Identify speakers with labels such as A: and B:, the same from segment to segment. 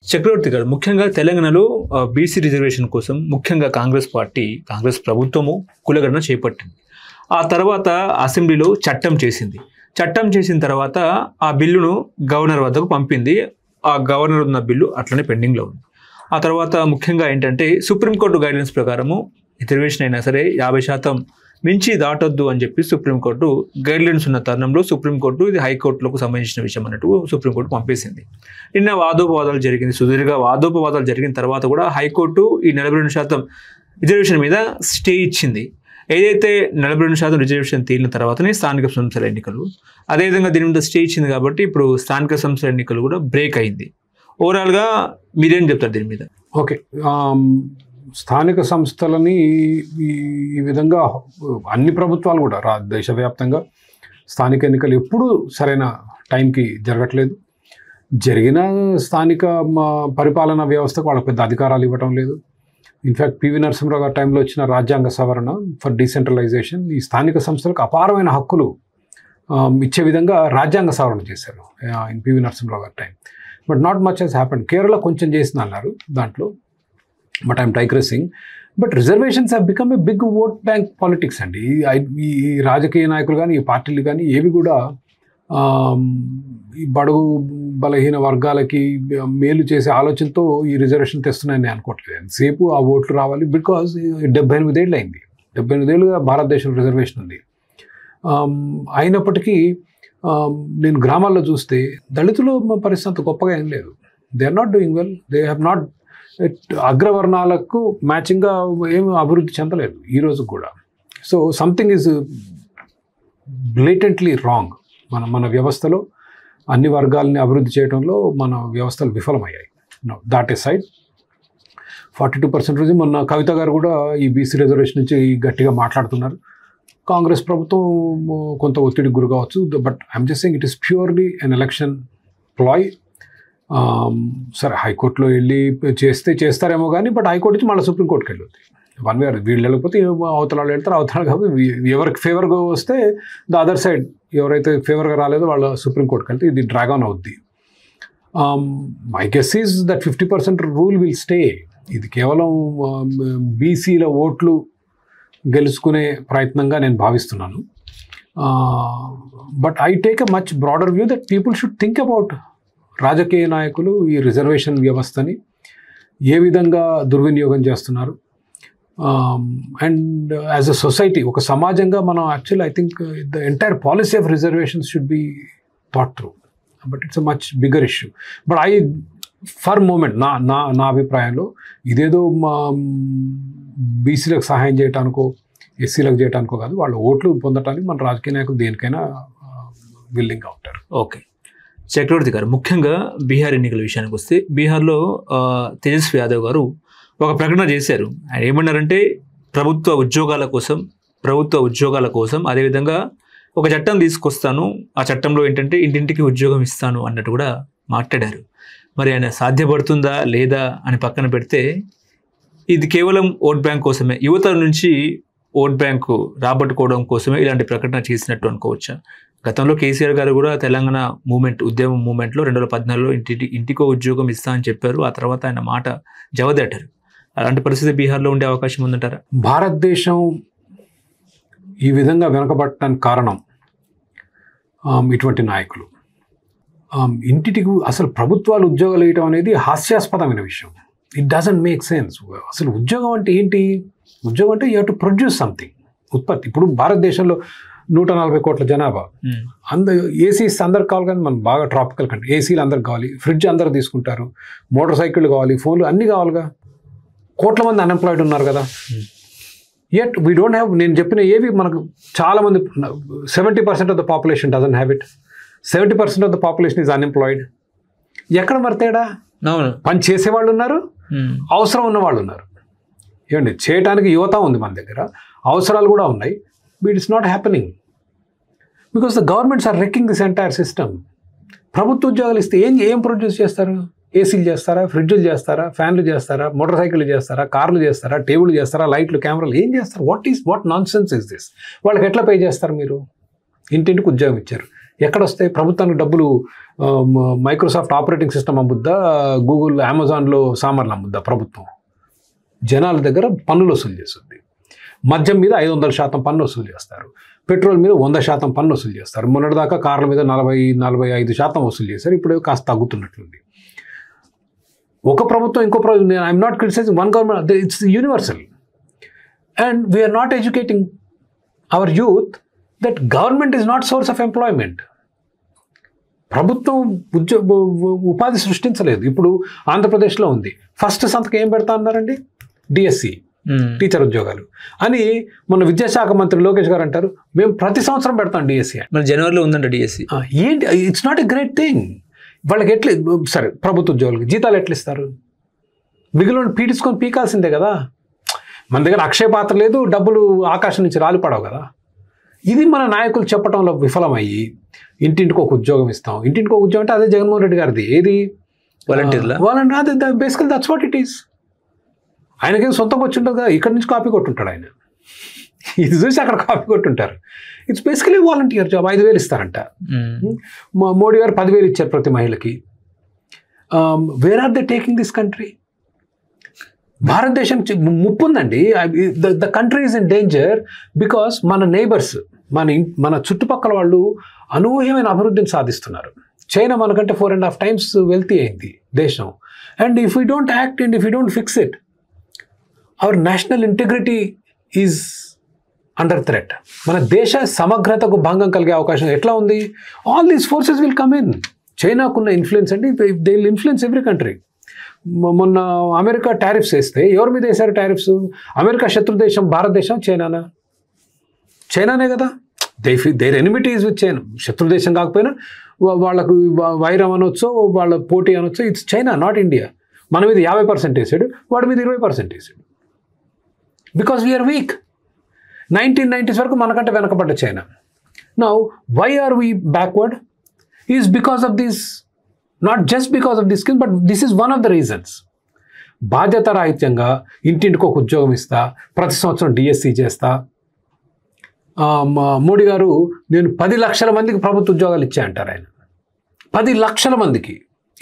A: చక్రవర్తి గారు ముఖ్యంగా తెలంగాణలో బీసీ రిజర్వేషన్ కోసం ముఖ్యంగా కాంగ్రెస్ ప్రభుత్వము కులగణన చేపట్టింది. ఆ తర్వాత అసెంబ్లీలో చట్టం చేసింది. చట్టం చేసిన తర్వాత ఆ బిల్లును గవర్నర్ వద్దకు పంపింది. ఆ గవర్నర్ ఉన్న బిల్లు అట్లనే పెండింగ్లో ఉంది. ఆ తర్వాత ముఖ్యంగా ఏంటంటే సుప్రీంకోర్టు గైడెన్స్ ప్రకారము రిజర్వేషన్ అయినా సరే 50% మించి దాటొద్దు అని చెప్పి సుప్రీంకోర్టు గైడ్లైన్స్ ఉన్న తరుణంలో సుప్రీంకోర్టు ఇది హైకోర్టులకు సంబంధించిన విషయం అన్నట్టు సుప్రీంకోర్టు పంపేసింది. నిన్న వాదోపవాదాలు జరిగింది. సుదీర్ఘ వాదోపవాదాలు జరిగిన తర్వాత కూడా హైకోర్టు ఈ 42% రిజర్వేషన్ మీద స్టే ఇచ్చింది. ఏదైతే 42% రిజర్వేషన్ తేలిన తర్వాతనే స్థానిక సంస్థల ఎన్నికలు, అదేవిధంగా దీని మీద స్టే ఇచ్చింది కాబట్టి ఇప్పుడు స్థానిక సంస్థల ఎన్నికలు కూడా బ్రేక్ అయింది. ఓవరాల్గా మీరేం చెప్తారు దీని మీద?
B: ఓకే, స్థానిక సంస్థలని ఈ విధంగా అన్ని ప్రభుత్వాలు కూడా దేశవ్యాప్తంగా స్థానిక ఎన్నికలు ఎప్పుడూ సరైన టైంకి జరగట్లేదు. జరిగిన స్థానిక పరిపాలనా వ్యవస్థకు వాళ్ళకి పెద్ద అధికారాలు ఇవ్వటం లేదు. ఇన్ఫ్యాక్ట్ పివి నరసింహరావు గారి టైంలో వచ్చిన రాజ్యాంగ సవరణ ఫర్ డీసెంట్రలైజేషన్ ఈ స్థానిక సంస్థలకు అపారమైన హక్కులు ఇచ్చే విధంగా రాజ్యాంగ సవరణ చేశారు ఇన్ పివి నరసింహరావు గారి time. But not much has happened. Kerala కొంచెం చేసింది అన్నారు దాంట్లో, but I'm digressing. But reservations have become a big vote bank politics అండి. ఈ రాజకీయ నాయకులు కానీ ఈ పార్టీలు కానీ ఏవి కూడా ఈ బడుగు బలహీన వర్గాలకి మేలు చేసే ఆలోచనతో ఈ రిజర్వేషన్ తెస్తున్నాయని నేను అనుకోవట్లేదు. ఎంతసేపు ఆ ఓట్లు రావాలి, బికాజ్ 78 ఏళ్ళు అయింది. 78 ఏళ్ళుగా భారతదేశంలో రిజర్వేషన్ ఉంది. అయినప్పటికీ నేను గ్రామాల్లో చూస్తే దళితులు పరిస్థితి అంత గొప్పగా ఏం లేదు. They are not doing well. They have not అగ్రవర్ణాలకు మ్యాచింగ్గా ఏమి అభివృద్ధి చెందలేదు ఈ రోజు కూడా. So something is blatantly wrong. మన వ్యవస్థలో అన్ని వర్గాలని అభివృద్ధి చేయడంలో మన వ్యవస్థలు విఫలమయ్యాయి. దాట్ ఈస్ సైడ్ 42% మొన్న కవిత గారు కూడా ఈ బీసీ రిజర్వేషన్ నుంచి గట్టిగా మాట్లాడుతున్నారు. కాంగ్రెస్ ప్రభుత్వం కొంత ఒత్తిడికి గురి కావచ్చు. But I'm just saying it is purely an election ploy. సరే హైకోర్టులో వెళ్ళి చేస్తారేమో కానీ, బట్ హైకోర్టు నుంచి మళ్ళీ సుప్రీంకోర్టుకి వెళ్ళొద్ది. వన్ వే వీళ్ళు వెళ్ళకపోతే అవతల వాళ్ళు వెళ్తారు. అవతల కాబట్టి ఎవరికి ఫేవర్గా వస్తే ద అదర్ సైడ్ ఎవరైతే ఫేవర్గా రాలేదో వాళ్ళ సుప్రీంకోర్టుకి వెళ్తే ఇది డ్రాగ్ ఆన్ అవుద్ది. My guess is that 50% rule will stay. ఇది కేవలం బీసీల ఓట్లు గెలుచుకునే ప్రయత్నంగా నేను భావిస్తున్నాను. But I take a much broader view that people should think about రాజకీయ నాయకులు ఈ రిజర్వేషన్ వ్యవస్థని ఏ విధంగా దుర్వినియోగం చేస్తున్నారు. అండ్ యాజ్ అ సొసైటీ, ఒక సమాజంగా మనం actually I think the entire policy of reservations should be thought through. But it's a much bigger issue. But for moment నా అభిప్రాయంలో ఇదేదో బీసీలకు సహాయం చేయడానికో ఎస్సీలకు చేయడానికో కాదు, వాళ్ళ ఓట్లు పొందడానికి మన రాజకీయ నాయకులు దేనికైనా విల్లింగ్గా ఉంటారు.
A: ఓకే, చక్రవర్తి గారు ముఖ్యంగా బీహార్ ఎన్నికల విషయానికి వస్తే బీహార్లో తేజస్వి యాదవ్ గారు ఒక ప్రకటన చేశారు. ఆయన ఏమన్నారంటే ప్రభుత్వ ఉద్యోగాల కోసం అదేవిధంగా ఒక చట్టం తీసుకొస్తాను, ఆ చట్టంలో ఏంటంటే ఇంటింటికి ఉద్యోగం ఇస్తాను అన్నట్టు కూడా మాట్లాడారు. మరి ఆయన సాధ్యపడుతుందా లేదా అని పక్కన పెడితే ఇది కేవలం ఓట్ బ్యాంక్ కోసమే, యువత నుంచి ఓట్ బ్యాంకు రాబట్టుకోవడం కోసమే ఇలాంటి ప్రకటన చేసినట్టు అనుకోవచ్చా? గతంలో కేసీఆర్ గారు కూడా తెలంగాణ ఉద్యమ మూమెంట్లో 2014లో ఇంటికో ఉద్యోగం ఇస్తా అని చెప్పారు. ఆ తర్వాత ఆయన మాట జవదాటారు. అలాంటి పరిస్థితి బీహార్లో ఉండే అవకాశం ఉందంటారా?
B: భారతదేశం ఈ విధంగా వెనకబడటానికి కారణం ఇటువంటి నాయకులు. ఇంటికి అసలు ప్రభుత్వాలు ఉద్యోగాలు వేయటం అనేది హాస్యాస్పదమైన విషయం. It doesn't make sense. అసలు ఉద్యోగం అంటే ఏంటి? ఉద్యోగం అంటే you have to produce something, ఉత్పత్తి. ఇప్పుడు భారతదేశంలో 140 కోట్ల జనాభా, ఏసీస్ అందరికి కావాలి. కానీ మనం బాగా ట్రాపికల్ కంట్రీ, ఏసీలు అందరికి కావాలి, ఫ్రిడ్జ్ అందరు తీసుకుంటారు, మోటార్ సైకిళ్ళు కావాలి, ఫోన్లు అన్నీ కావాలిగా. కోట్ల మంది అన్ఎంప్లాయిడ్ ఉన్నారు కదా. యట్ వీ డోంట్ హ్యావ్, నేను చెప్పిన ఏవి మనకు చాలామంది 70% of the population doesn't have it. 70% of the population is unemployed. ఎక్కడ మరి తేడా? పని చేసేవాళ్ళు ఉన్నారు, అవసరం ఉన్న వాళ్ళు ఉన్నారు. ఏమండి, చేయడానికి యువత ఉంది మన దగ్గర, అవసరాలు కూడా ఉన్నాయి. But it's not happening because the governments are wrecking this entire system. ప్రభుత్వ ఉద్యోగాలు ఇస్తే ఏం ప్రొడ్యూస్ చేస్తారు? ఏసీలు చేస్తారా, ఫ్రిడ్జ్లు చేస్తారా, ఫ్యాన్లు చేస్తారా, మోటార్ సైకిళ్ళు చేస్తారా, కార్లు చేస్తారా, టేబుల్ చేస్తారా, లైట్లు, కెమెరాలు ఏం చేస్తారు? What non sense is this? వాళ్ళకి ఎట్లా పే చేస్తారు? మీరు ఇంటింటికి ఉద్యోగం ఇచ్చారు, ఎక్కడొస్తాయి? ప్రభుత్వానికి డబ్బులు మైక్రోసాఫ్ట్ ఆపరేటింగ్ సిస్టమ్ అమ్ముద్దా, గూగుల్ అమెజాన్లో సామాన్లు అమ్ముద్దా ప్రభుత్వం? జనాల దగ్గర పన్నులు వసూలు చేస్తుంది. మద్యం మీద 500% పన్ను వసూలు చేస్తారు, పెట్రోల్ మీద 100% పన్ను వసూలు చేస్తారు. మొన్నటిదాకా కార్ల మీద 40-45% వసూలు చేశారు, ఇప్పుడు కాస్త తగ్గుతున్నట్లుంది. ఒక ప్రభుత్వం ఇంకో ప్రభుత్వం, I'm not criticizing one government, it's universal. And we're not educating our youth that government is not source of employment. ప్రభుత్వం ఉపాధి సృష్టించలేదు. ఇప్పుడు ఆంధ్రప్రదేశ్లో ఉంది, ఫస్ట్ సంతకం ఏం పెడతా అన్నారండి? డిఎస్సి, టీచర్ ఉద్యోగాలు అని. మన విద్యాశాఖ మంత్రి లోకేష్ గారు అంటారు, మేము ప్రతి సంవత్సరం పెడతాం డిఎస్సి.
A: మన జనవరిలో ఉందంట డిఎస్సి.
B: ఏంటి? It's not a great thing. వాళ్ళకి ఎట్లా, సరే ప్రభుత్వ ఉద్యోగులకి జీతాలు ఎట్లా ఇస్తారు? మిగిలిన పీకాల్సిందే కదా. మన దగ్గర అక్షయ పాత్ర లేదు, డబ్బులు ఆకాశం నుంచి రాలిపడవు కదా. ఇది మన నాయకులు చెప్పడంలో విఫలమయ్యి ఇంటింటికి ఒక ఉద్యోగం ఇస్తాం, ఇంటింటికి ఒక ఉద్యోగం అంటే అదే జగన్మోహన్ రెడ్డి గారిది. ఏది? వాలంటీర్. అదే బేసికల్ దట్స్ వాట్ ఇట్ ఈస్. ఆయనకేం సొంతం వచ్చి ఉంటుంది కదా, ఇక్కడి నుంచి కాపీ కొట్టుంటాడు ఆయన, ఇది చూసి అక్కడ కాపీ కొట్టుంటారు. It's basically volunteer job. 5,000 ఇస్తారంట. మోడీ గారు 10,000 ఇచ్చారు ప్రతి మహిళకి. Where are they taking this country? భారతదేశం ముప్పు ఉందండి. The country is in danger because మన నైబర్స్, మన చుట్టుపక్కల వాళ్ళు అనూహ్యమైన అభివృద్ధిని సాధిస్తున్నారు. చైనా మనకంటే 4.5 times వెల్తీ అయింది దేశం. And if you don't act and if you don't fix it, our national integrity is under threat. మన దేశ సమగ్రతకు భంగం కలిగే అవకాశం ఎట్లా ఉంది? All these forces will come in. చైనాకున్న ఇన్ఫ్లుయెన్స్ అండి, they will influence every country. మొన్న అమెరికా టారిఫ్స్ వేస్తే ఎవరి మీద వేశారు టారిఫ్స్? అమెరికా శత్రు దేశం భారతదేశం, చైనానా? చైనానే కదా. There enmity is with China. శత్రు దేశం కాకపోయినా వాళ్ళకు వైరం అనొచ్చో, వాళ్ళ పోటీ అనొచ్చో, ఇట్స్ చైనా, నాట్ ఇండియా. మన మీద 50% వేసాడు, వాడి మీద 20% వేసాడు. Because we are week. 1990s వరకు మనకంటే వెనకబడ్డ చైనా. Now why are we backward? Is because of this, not just because of this skill, but this is one of the reasons. బాధ్యత రాహిత్యంగా ఇంటింటికి ఒక ఉద్యోగం ఇస్తా, ప్రతి సంవత్సరం డిఎస్సి చేస్తా. మోడీ గారు నేను 10 లక్షల మందికి ప్రభుత్వ ఉద్యోగాలు ఇచ్చా అంటారు ఆయన. 10 లక్షల మందికి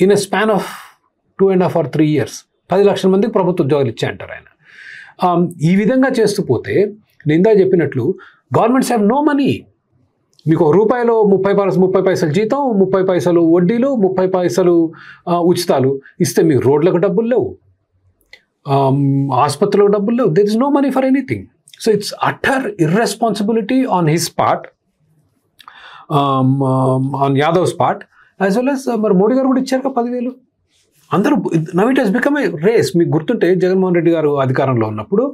B: in a span of 2.5 or 3 years 10 లక్షల మందికి ప్రభుత్వ ఉద్యోగాలు ఇచ్చా అంటారు ఆయన. ఈ విధంగా చేస్తూ పోతే నేను ఇందా చెప్పినట్లు గవర్నమెంట్స్ హ్యావ్ నో మనీ. మీకు రూపాయలో 30 పైసలు జీతం, 30 పైసలు వడ్డీలు, 30 పైసలు ఉచితాలు ఇస్తే మీకు రోడ్లకు డబ్బులు లేవు, ఆసుపత్రులకు డబ్బులు లేవు. There is no money for anything. So it's utter irresponsibility on his part, on Yadav's part, as well as మరి మోడీ గారు కూడా ఇచ్చారు 10,000. అందరూ now it has become a race. మీకు గుర్తుంటే జగన్మోహన్ రెడ్డి గారు అధికారంలో ఉన్నప్పుడు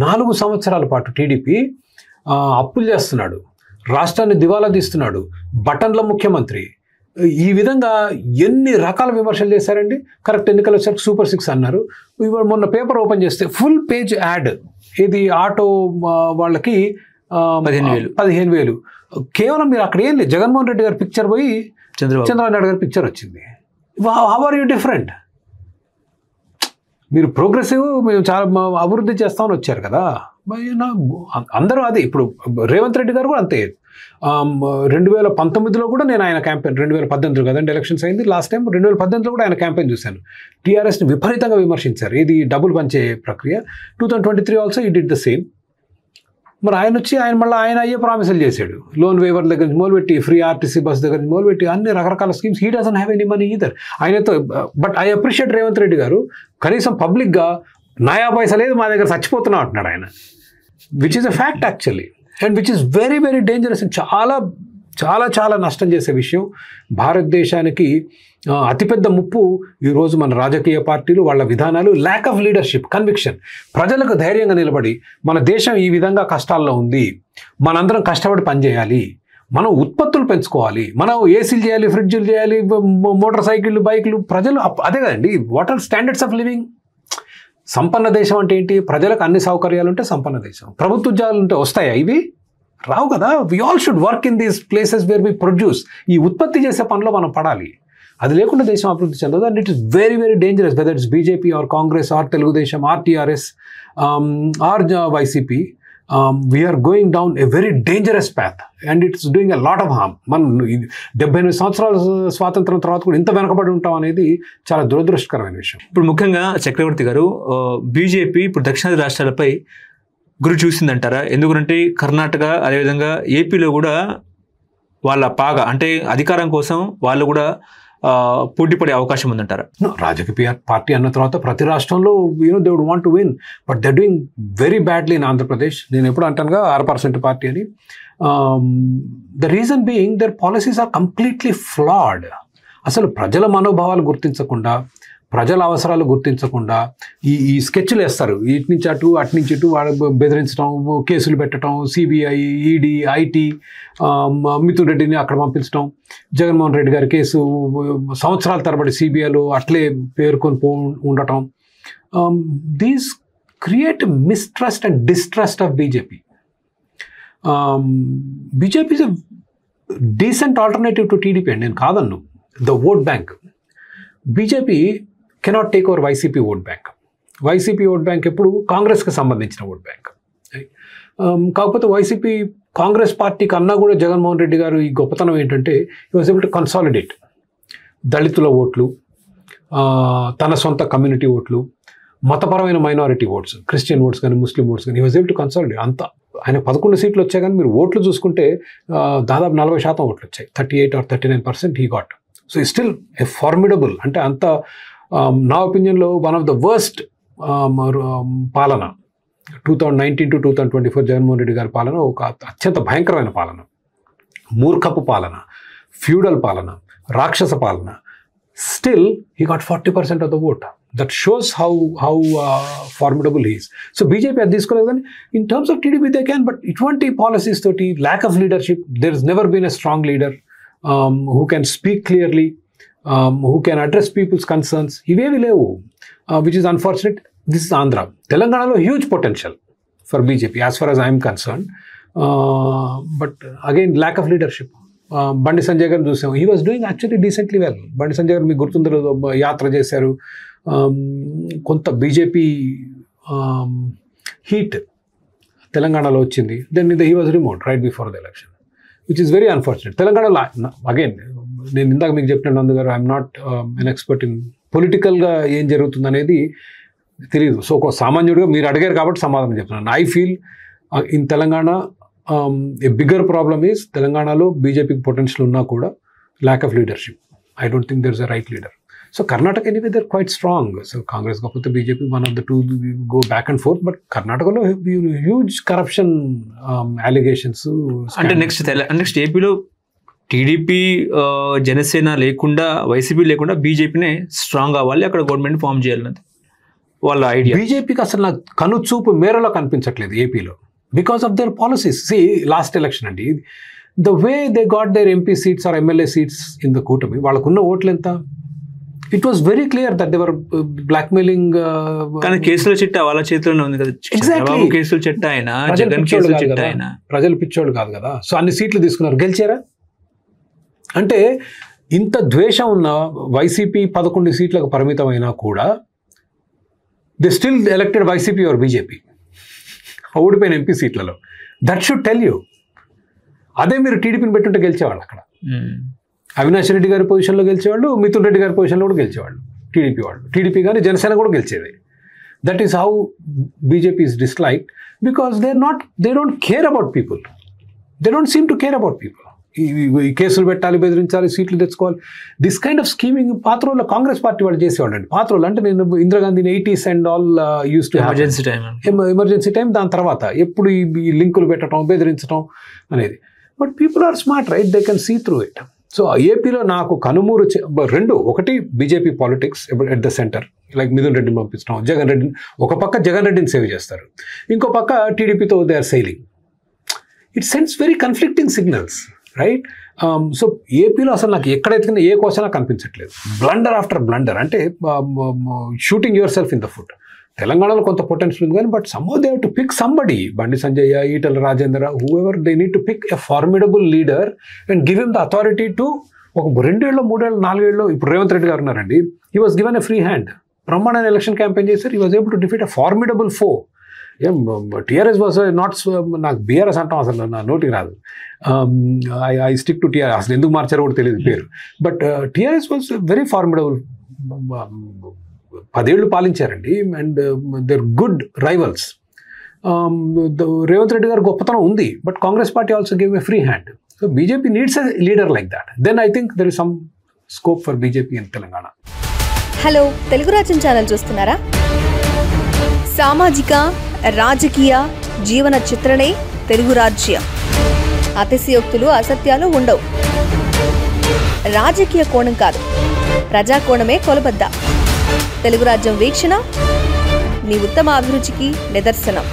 B: 4 సంవత్సరాల పాటు టీడీపీ అప్పులు చేస్తున్నాడు, రాష్ట్రాన్ని దివాలా తీస్తున్నాడు, బటన్ల ముఖ్యమంత్రి. ఈ విధంగా ఎన్ని రకాల విమర్శలు చేశారండి. కరెక్ట్ ఎన్నికలు వచ్చాక సూపర్ 6 అన్నారు. ఇవాళ మొన్న పేపర్ ఓపెన్ చేస్తే ఫుల్ పేజ్ యాడ్, ఇది ఆటో వాళ్ళకి 15,000. కేవలం మీరు అక్కడ ఏం లేదు, జగన్మోహన్ రెడ్డి గారి పిక్చర్ పోయి చంద్రబాబు నాయుడు గారి పిక్చర్ వచ్చింది. How are you different? మీరు ప్రోగ్రెసివ్, మేము చాలా అభివృద్ధి చేస్తామని వచ్చారు కదా. అందరూ అదే. ఇప్పుడు రేవంత్ రెడ్డి గారు కూడా అంతే. 2019లో కూడా నేను ఆయన క్యాంపెయిన్, 2018 కదండి ఎలక్షన్స్ అయింది లాస్ట్ టైం, 2018లో కూడా ఆయన క్యాంపెయిన్ చూశాను. టీఆర్ఎస్ని విపరీతంగా విమర్శించారు, ఇది డబ్బులు పంచే ప్రక్రియ. 2023 ఆల్సో ఈ డిడ్ ద సేమ్. మరి ఆయన వచ్చి మళ్ళీ ఆయన అయ్యే ప్రామిసులు చేశాడు. లోన్ వేవర్ దగ్గర నుంచి మొదలుపెట్టి, ఫ్రీ ఆర్టీసీ బస్ దగ్గర నుంచి మొదలుపెట్టి అన్ని రకరకాల schemes. He doesn't have any money either. ఆయనతో but I appreciate Revanth Reddy గారు, కనీసం పబ్లిక్గా నయా పైసా లేదు మా దగ్గర, చచ్చిపోతున్నాం అంటున్నాడు ఆయన, which is a fact actually, and which is very very dangerous. And చాలా చాలా చాలా నష్టం చేసే విషయం. భారతదేశానికి అతిపెద్ద ముప్పు ఈరోజు మన రాజకీయ పార్టీలు, వాళ్ళ విధానాలు, ల్యాక్ ఆఫ్ లీడర్షిప్, కన్విక్షన్. ప్రజలకు ధైర్యంగా నిలబడి మన దేశం ఈ విధంగా కష్టాల్లో ఉంది, మనందరం కష్టపడి పనిచేయాలి, మనం ఉత్పత్తులు పెంచుకోవాలి, మనం ఏసీలు చేయాలి, ఫ్రిడ్జ్లు చేయాలి, మోటార్ సైకిళ్ళు, బైకులు. ప్రజలు అదే కదండి, what are standards of living. సంపన్న దేశం అంటే ఏంటి? ప్రజలకు అన్ని సౌకర్యాలు ఉంటే సంపన్న దేశం. ప్రభుత్వ ఉద్యోగాలు ఉంటే వస్తాయా? ఇవి రావు కదా. We all should work in these places where we produce. ఈ ఉత్పత్తి చేసే పనిలో మనం పడాలి. అది లేకుండా దేశం అభివృద్ధి చెందదు. And it is very very dangerous, whether it's BJP or Congress or Telugu Desam or TRS or YCP we're going down a very dangerous path and it's doing a lot of harm. మనం 78 సంవత్సరాల స్వాతంత్రం తర్వాత కూడా ఇంత వెనకబడి ఉంటాం అనేది చాలా దురదృష్టకరమైన విషయం.
A: ఇప్పుడు ముఖ్యంగా చక్రవర్తి గారు, బీజేపీ ఇప్పుడు దక్షిణాది రాష్ట్రాలపై గురి చూసిందంటారా? ఎందుకంటే కర్ణాటక అదేవిధంగా ఏపీలో కూడా వాళ్ళ పాగా అంటే అధికారం కోసం వాళ్ళు కూడా పోటీ పడే అవకాశం ఉందంటారా?
B: రాజకీయ పార్టీ అన్న తర్వాత ప్రతి రాష్ట్రంలో they would want to win, but they doing very badly in Andhra Pradesh. నేను ఎప్పుడు అంటానుగా 6% పార్టీ అని. The reason being their policies are completely flawed. అసలు ప్రజల మనోభావాలు గుర్తించకుండా, ప్రజల అవసరాలు గుర్తించకుండా ఈ స్కెచ్లు వేస్తారు. ఇటు నుంచి అటు, అటు నుంచి ఇటు, వాడు బెదిరించడం, కేసులు పెట్టడం, సిబిఐ, ఈడీ, ఐటీ, మిథున్ రెడ్డిని అక్కడ పంపించడం, జగన్మోహన్ రెడ్డి గారి కేసు సంవత్సరాల తరబడి సిబిఐలో అట్లే పేర్కొని ఉండటం. These create mistrust and distrust of BJP. BJP is a decent alternative to TDP అండి, నేను కాదన్ను. The vote bank, BJP cannot take over YCP vote bank. YCP vote bank ఎప్పుడు కాంగ్రెస్కి సంబంధించిన ఓట్ బ్యాంక్. కాకపోతే వైసీపీ కాంగ్రెస్ పార్టీ కన్నా కూడా జగన్మోహన్ రెడ్డి గారు ఈ గొప్పతనం ఏంటంటే he was able to consolidate దళితుల ఓట్లు, తన సొంత కమ్యూనిటీ ఓట్లు, మతపరమైన మైనారిటీ ఓట్స్, క్రిస్టియన్ ఓట్స్ కానీ ముస్లిం ఓట్స్ కానీ he was able to consolidate. అంత ఆయన 11 సీట్లు వచ్చాయి, కానీ మీరు ఓట్లు చూసుకుంటే దాదాపు 40% ఓట్లు వచ్చాయి. 38 or 39% హీ గాట్. సో ఈ స్టిల్ ఏ ఫార్మిడబుల్, అంటే అంత నా ఒపీనియన్లో వన్ ఆఫ్ ద వర్స్ట్ పాలన 2019 to 2024 జగన్మోహన్ రెడ్డి గారి పాలన ఒక అత్యంత భయంకరమైన పాలన, మూర్ఖపు పాలన, ఫ్యూడల్ పాలన, రాక్షస పాలన. Still he got 40% of the vote. That shows how formidable he is. So BJP అది తీసుకోలేదు, కానీ in terms of TDP they can. But ఇటువంటి పాలసీస్ తోటి, lack of leadership, there is never been a strong leader who can speak clearly, who can address people's concerns. ఇవేవి లేవు, which is unfortunate. This is Andhra. తెలంగాణలో huge potential for BJP as ఫar as I am concerned. But again, lack of leadership. Bandi Sanjay గారిని చూసాం, he was doing actually decently well. Bandi Sanjay గారు మీకు గుర్తుందో యాత్ర చేశారు, కొంత బీజేపీ హీట్ తెలంగాణలో వచ్చింది. Then he was remote right before the election, which is very unfortunate. తెలంగాణలో అగైన్ నేను ఇందాక మీకు చెప్పిన Nandu garu, I'm not an expert in పొలిటికల్గా ఏం జరుగుతుంది అనేది తెలియదు. సో ఒక సామాన్యుడిగా మీరు అడిగారు కాబట్టి సమాధానం చెప్తున్నాను. I feel in Telangana a bigger problem is తెలంగాణలో బీజేపీకి పొటెన్షియల్ ఉన్నా కూడా lack of leadership. I don't think there is a right leader. So Karnataka anyway they're quite strong. So Congress కాకపోతే BJP one of the two go back and forth. But కర్ణాటకలో huge corruption allegations.
A: అంటే next ఏపీలో TDP Janasena లేకుండా, YCP లేకుండా బీజేపీనే strong అవ్వాలి, అక్కడ government form చేయాలన్నది వాళ్ళ ఐడియా.
B: బీజేపీకి అసలు నాకు కనుచూపు మేరలో కనిపించట్లేదు ఏపీలో, because of their policies. See last election అండి, the way they got their MP seats or MLA seats in the కూటమి, వాళ్ళకున్న ఓట్లు ఎంత? It was very clear that they were blackmailing.
A: కానీ కేసుల చిట్టా వాళ్ళ చేతిలోనే ఉంది కదా.
B: ఎగ్జాక్ట్లీ,
A: కేసుల చిట్టా అయినా, జగన్ కేసుల చిట్టా అయినా.
B: ప్రజలు పిచ్చోళ్ళు కాదు కదా. సో అన్ని సీట్లు తీసుకున్నారు, గెలిచారా? అంటే ఇంత ద్వేషం ఉన్న వైసీపీ 11 సీట్లకు పరిమితమైనా కూడా they still elected YCP or BJP, ఓడిపోయిన ఎంపీ సీట్లలో. That should tell you. అదే మీరు టీడీపీని పెట్టుంటే గెలిచేవాళ్ళు అక్కడ. అవినాష్ రెడ్డి గారి పొజిషన్లో గెలిచేవాళ్ళు, మిథున్ రెడ్డి గారి పొజిషన్లో కూడా గెలిచేవాళ్ళు టీడీపీ వాళ్ళు. టీడీపీ కానీ జనసేన కూడా గెలిచేది. That is how BJP is disliked, because they don't care about people. They don't seem to care about people. ఈ కేసులు పెట్టాలి, బెదిరించాలి, సీట్లు తెచ్చుకోవాలి, దిస్ కైండ్ ఆఫ్ స్కీమింగ్ పాత రోజుల్లో కాంగ్రెస్ పార్టీ వాళ్ళు చేసేవాళ్ళు అండి. పాత రోజులు అంటే నేను ఇందిరాగాంధీని 80s and all used to emergency time. దాని తర్వాత ఎప్పుడు ఈ లింకులు పెట్టడం, బెదిరించడం అనేది. But people are smart, right? They can see through it. So ఏపీలో నాకు కనుమూరు రెండు, ఒకటి BJP politics at the center, like Mithun రెడ్డిని పంపించడం, జగన్ రెడ్డిని ఒక పక్క జగన్ రెడ్డిని సేవ్ చేస్తారు, ఇంకో పక్క టీడీపీతో they are sailing. It sends very conflicting signals, right? So ఏపీలో అసలు నాకు ఎక్కడైతే ఏ క్వశ్చన్ కనిపించట్లేదు. బ్లండర్ ఆఫ్టర్ బ్లండర్, అంటే shooting yourself in the foot. తెలంగాణలో కొంత పొటెన్షియల్ ఉంది కానీ, but somehow they have to pick somebody. Bandi Sanjay, Etela Rajender, whoever, they need to pick a formidable leader and give him the authority to. ఒక 2 ఏళ్ళు, 3 ఏళ్ళు, 4 ఏళ్ళు, ఇప్పుడు రేవంత్ రెడ్డి గారు ఉన్నారండి. He was given a free hand, బ్రహ్మాండమైన ఎలక్షన్ క్యాంపెయిన్ చేశారు. He was able to defeat a formidable foe. TRS was not, నాకు బీఆర్ఎస్ అంటాం అసలు నా నోటికి రాదు. I stick to TRS. అసలు ఎందుకు మార్చారో కూడా తెలియదు పేరు. But TRS was very formidable. 10 ఏళ్ళు పాలించారండి. And they're good rivals. Revanth Reddy గారు గొప్పతనం ఉంది, but Congress party also give a free hand. So BJP needs a leader like that. Then I think there is some scope for BJP in Telangana.
C: Hello, Telugu Rajyam channel చూస్తున్నారా? సామాజిక రాజకీయ జీవన చిత్రణే తెలుగు రాజ్యం. అతిశయోక్తులు అసత్యాలు ఉండవు. రాజకీయ కోణం కాదు, ప్రజా కోణమే కొలబద్ద. తెలుగు రాజ్యం వీక్షణ నీ ఉత్తమ అభిరుచికి నిదర్శనం.